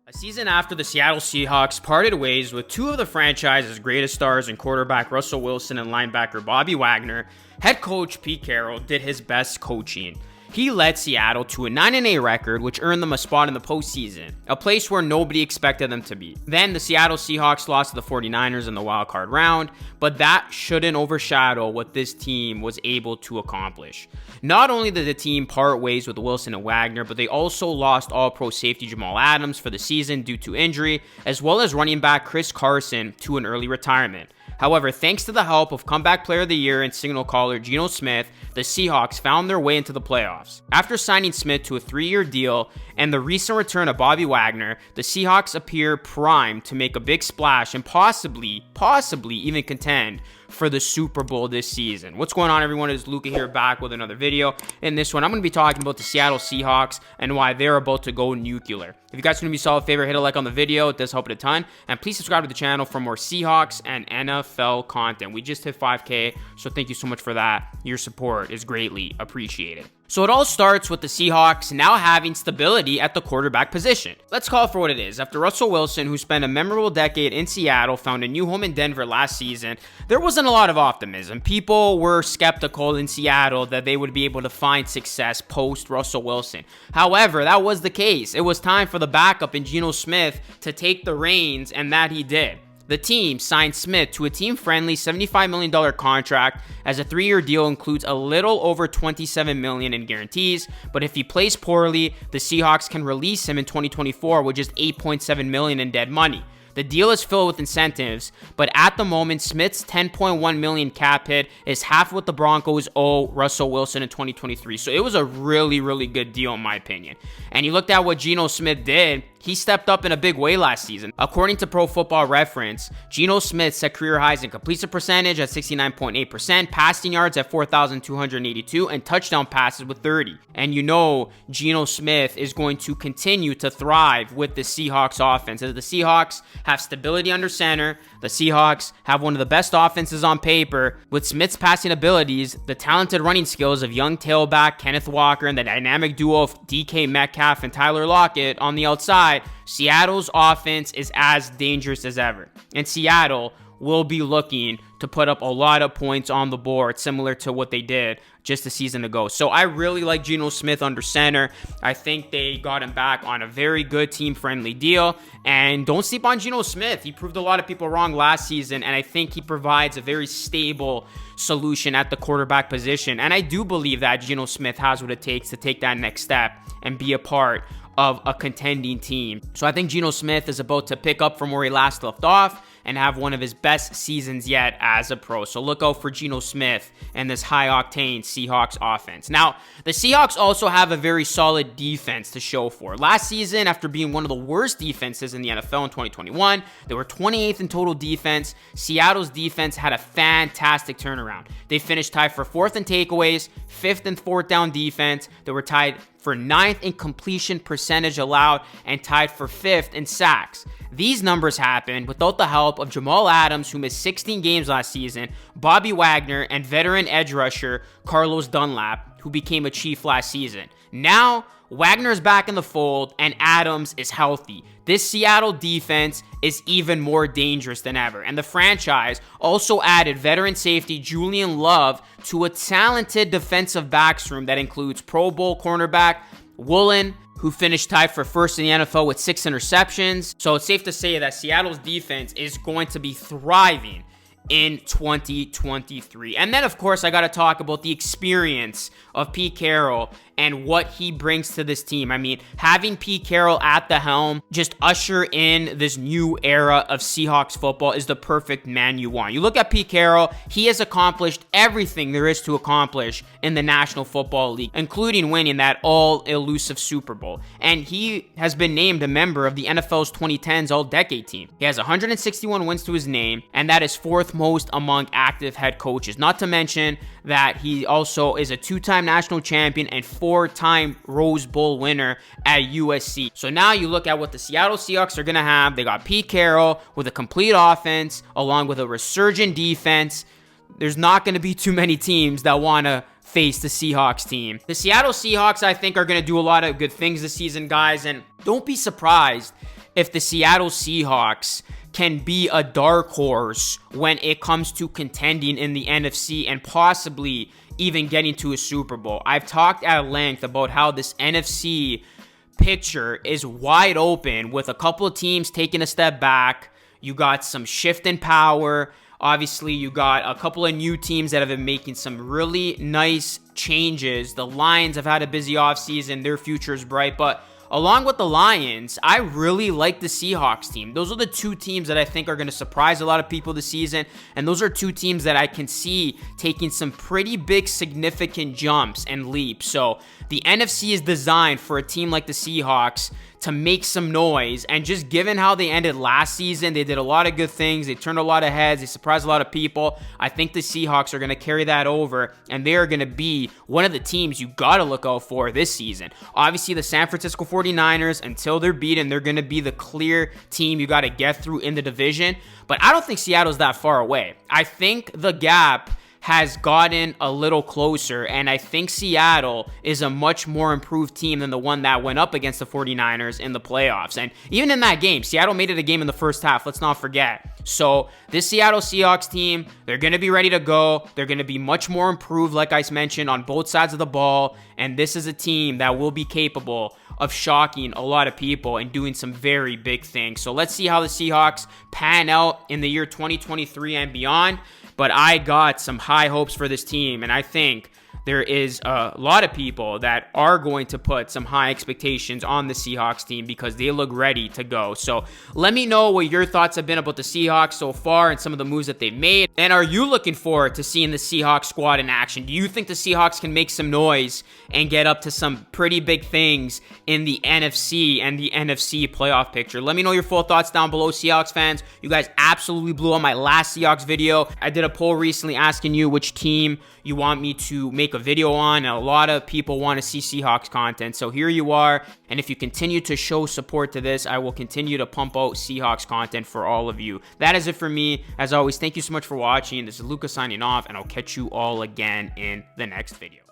A season after the Seattle Seahawks parted ways with two of the franchise's greatest stars in quarterback Russell Wilson and linebacker Bobby Wagner, head coach Pete Carroll did his best coaching. He led Seattle to a 9-8 record, which earned them a spot in the postseason, a place where nobody expected them to be. Then the Seattle Seahawks lost to the 49ers in the wildcard round, but that shouldn't overshadow what this team was able to accomplish. Not only did the team part ways with Wilson and Wagner, but they also lost all-pro safety Jamal Adams for the season due to injury, as well as running back Chris Carson to an early retirement. However, thanks to the help of Comeback Player of the Year and signal caller Geno Smith, the Seahawks found their way into the playoffs. After signing Smith to a 3-year deal and the recent return of Bobby Wagner, the Seahawks appear primed to make a big splash and possibly even contend for the Super Bowl this season. What's going on, everyone? It's Luca here, back with another video. In this one, I'm going to be talking about the Seattle Seahawks and why they're about to go nuclear. If you guys want to be a favor, hit a like on the video. It does help it a ton. And please subscribe to the channel for more Seahawks and NFL content. We just hit 5K, so thank you so much for that. Your support is greatly appreciated. So it all starts with the Seahawks now having stability at the quarterback position. Let's call it for what it is. After Russell Wilson, who spent a memorable decade in Seattle, found a new home in Denver last season, there wasn't a lot of optimism. People were skeptical in Seattle that they would be able to find success post Russell Wilson. However, that was the case. It was time for the backup in Geno Smith to take the reins, and that he did. The team signed Smith to a team-friendly $75 million contract, as a 3-year deal includes a little over $27 million in guarantees, but if he plays poorly, the Seahawks can release him in 2024 with just $8.7 million in dead money. The deal is filled with incentives, but at the moment, Smith's $10.1 million cap hit is half what the Broncos owe Russell Wilson in 2023. So it was a really good deal, in my opinion. And you looked at what Geno Smith did. He stepped up in a big way last season. According to Pro Football Reference, Geno Smith set career highs in completion percentage at 69.8%, passing yards at 4,282, and touchdown passes with 30. And you know Geno Smith is going to continue to thrive with the Seahawks offense. As the Seahawks have stability under center, the Seahawks have one of the best offenses on paper. With Smith's passing abilities, the talented running skills of young tailback Kenneth Walker, and the dynamic duo of DK Metcalf and Tyler Lockett on the outside, Seattle's offense is as dangerous as ever. And Seattle will be looking to put up a lot of points on the board, similar to what they did just a season ago. So I really like Geno Smith under center. I think they got him back on a very good team-friendly deal. And don't sleep on Geno Smith. He proved a lot of people wrong last season, and I think he provides a very stable solution at the quarterback position. And I do believe that Geno Smith has what it takes to take that next step and be a part of a contending team. So I think Geno Smith is about to pick up from where he last left off and have one of his best seasons yet as a pro. So look out for Geno Smith and this high-octane Seahawks offense. Now, the Seahawks also have a very solid defense to show for. Last season, after being one of the worst defenses in the NFL in 2021, they were 28th in total defense. Seattle's defense had a fantastic turnaround. They finished tied for 4th in takeaways, 5th in 4th down defense. They were tied for 9th in completion percentage allowed and tied for 5th in sacks. These numbers happened without the help of Jamal Adams, who missed 16 games last season, Bobby Wagner, and veteran edge rusher Carlos Dunlap, who became a Chief last season. Now, Wagner's back in the fold and Adams is healthy. This Seattle defense is even more dangerous than ever. And the franchise also added veteran safety Julian Love to a talented defensive backs room that includes Pro Bowl cornerback Woolen, who finished tied for first in the NFL with 6 interceptions. So it's safe to say that Seattle's defense is going to be thriving in 2023. And then, of course, I got to talk about the experience of Pete Carroll and what he brings to this team. I mean, having Pete Carroll at the helm just usher in this new era of Seahawks football is the perfect man you want. You look at Pete Carroll, he has accomplished everything there is to accomplish in the National Football League, including winning that all-elusive Super Bowl. And he has been named a member of the NFL's 2010s All-Decade Team. He has 161 wins to his name, and that is 4th most among active head coaches. Not to mention that he also is a 2-time national champion and 4-time Rose Bowl winner at USC. So now you look at what the Seattle Seahawks are going to have. They got Pete Carroll with a complete offense along with a resurgent defense. There's not going to be too many teams that want to face the Seahawks team. The Seattle Seahawks, I think, are going to do a lot of good things this season, guys, and don't be surprised if the Seattle Seahawks can be a dark horse when it comes to contending in the NFC and possibly even getting to a Super Bowl. I've talked at length about how this NFC picture is wide open with a couple of teams taking a step back. You got some shift in power. Obviously, you got a couple of new teams that have been making some really nice changes. The Lions have had a busy offseason. Their future is bright. But along with the Lions, I really like the Seahawks team. Those are the two teams that I think are going to surprise a lot of people this season. And those are two teams that I can see taking some pretty big, significant jumps and leaps. So the NFC is designed for a team like the Seahawks to make some noise. And just given how they ended last season, they did a lot of good things. They turned a lot of heads. They surprised a lot of people. I think the Seahawks are going to carry that over, and they are going to be one of the teams you got to look out for this season. Obviously, the San Francisco 49ers, until they're beaten, they're going to be the clear team you got to get through in the division. But I don't think Seattle's that far away. I think the gap has gotten a little closer, and I think Seattle is a much more improved team than the one that went up against the 49ers in the playoffs. And even in that game, Seattle made it a game in the first half, let's not forget. So this Seattle Seahawks team, they're going to be ready to go. They're going to be much more improved, like I mentioned, on both sides of the ball, and this is a team that will be capable of shocking a lot of people and doing some very big things. So let's see how the Seahawks pan out in the year 2023 and beyond. But I got some high hopes for this team, and I think there is a lot of people that are going to put some high expectations on the Seahawks team because they look ready to go. So let me know what your thoughts have been about the Seahawks so far and some of the moves that they've made. And are you looking forward to seeing the Seahawks squad in action? Do you think the Seahawks can make some noise and get up to some pretty big things in the NFC and the NFC playoff picture? Let me know your full thoughts down below, Seahawks fans. You guys absolutely blew up my last Seahawks video. I did a poll recently asking you which team you want me to make a video on, and a lot of people want to see Seahawks content, so here you are. And if you continue to show support to this, I will continue to pump out Seahawks content for all of you. That is it for me. As always, thank you so much for watching. This is Lucas signing off, and I'll catch you all again in the next video.